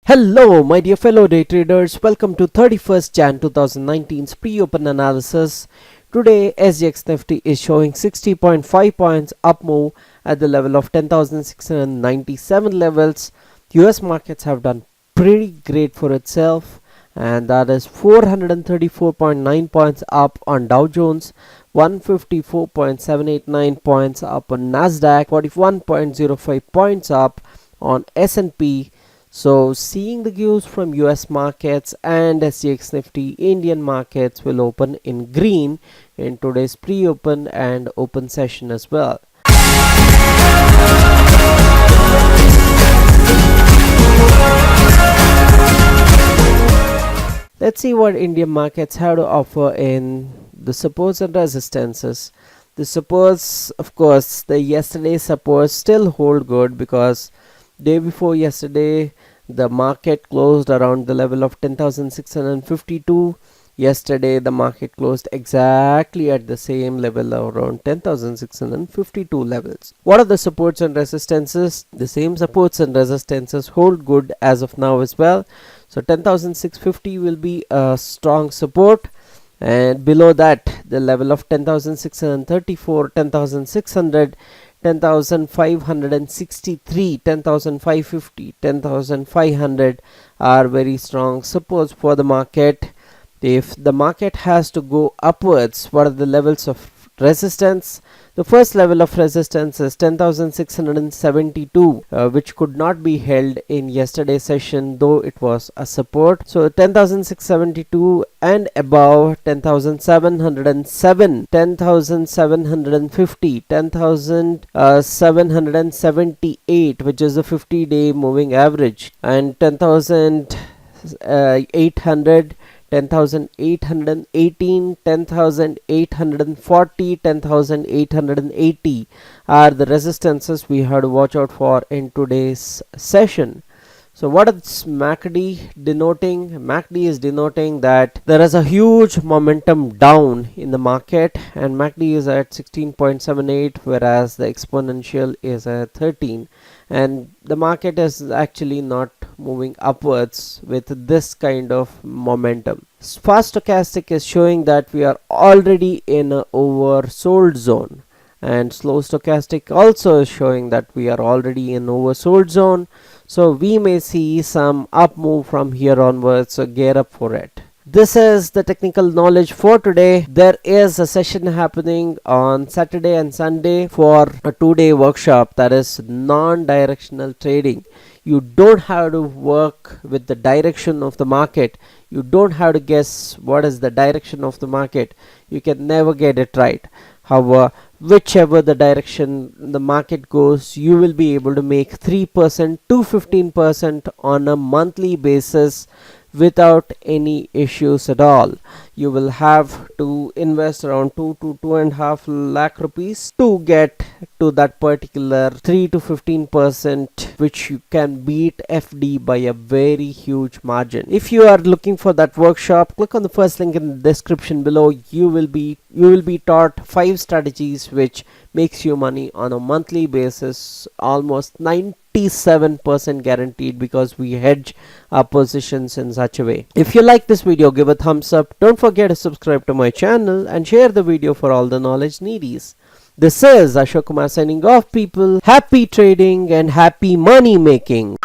Hello my dear fellow day traders, welcome to 31st Jan 2019's pre-open analysis. Today SGX Nifty is showing 60.5 points up move at the level of 10,697 levels. US markets have done pretty great for itself, and that is 434.9 points up on DowJones, 154.789 points up on Nasdaq, 41.05 points up on S&P. So seeing the cues from US markets and SGX Nifty, Indian markets will open in green in today's pre-open and open session as well. Let's see what Indian markets have to offer in the supports and resistances. The supports, of course, the yesterday's supports still hold good because day before yesterday the market closed around the level of 10,652. Yesterday the market closed exactly at the same level around 10,652 levels. What are the supports and resistances? The same supports and resistances hold good as of now as well. So 10,650 will be a strong support, and below that the level of 10,634, 10,600, 10,563, 10,550, 10,500 are very strong supports for the market. If the market has to go upwards, what are the levels of resistance? The first level of resistance is 10,672, which could not be held in yesterday's session, though it was a support. So 10,672 and above, 10,707, 10,750, 10,778, which is the 50-day moving average, and 10,800, 10,818, 10,840, 10,880 are the resistances we have to watch out for in today's session. So what is MACD denoting? MACD is denoting that there is a huge momentum down in the market, and MACD is at 16.78, whereas the exponential is at 13, and the market is actually not moving upwards with this kind of momentum. Fast stochastic is showing that we are already in a oversold zone, and slow stochastic also is showing that we are already in oversold zone. So we may see some up move from here onwards, so gear up for it. This is the technical knowledge for today. There is a session happening on Saturday and Sunday for a 2-day workshop, that is non-directional trading. You don't have to work with the direction of the market. You don't have to guess what is the direction of the market. You can never get it right. However, whichever the direction the market goes, you will be able to make 3% to 15% on a monthly basis without any issues at all. You will have to invest around 2 to 2.5 lakh rupees to get to that particular 3 to 15%, which you can beat FD by a very huge margin. If you are looking for that workshop, click on the first link in the description below. You will be taught 5 strategies which makes you money on a monthly basis, almost 97% guaranteed, because we hedge our positions in such a way. If you like this video, give a thumbs up. Don't forget to subscribe to my channel and share the video for all the knowledge needies. This is Ashok Kumar signing off, people. Happy trading and happy money making.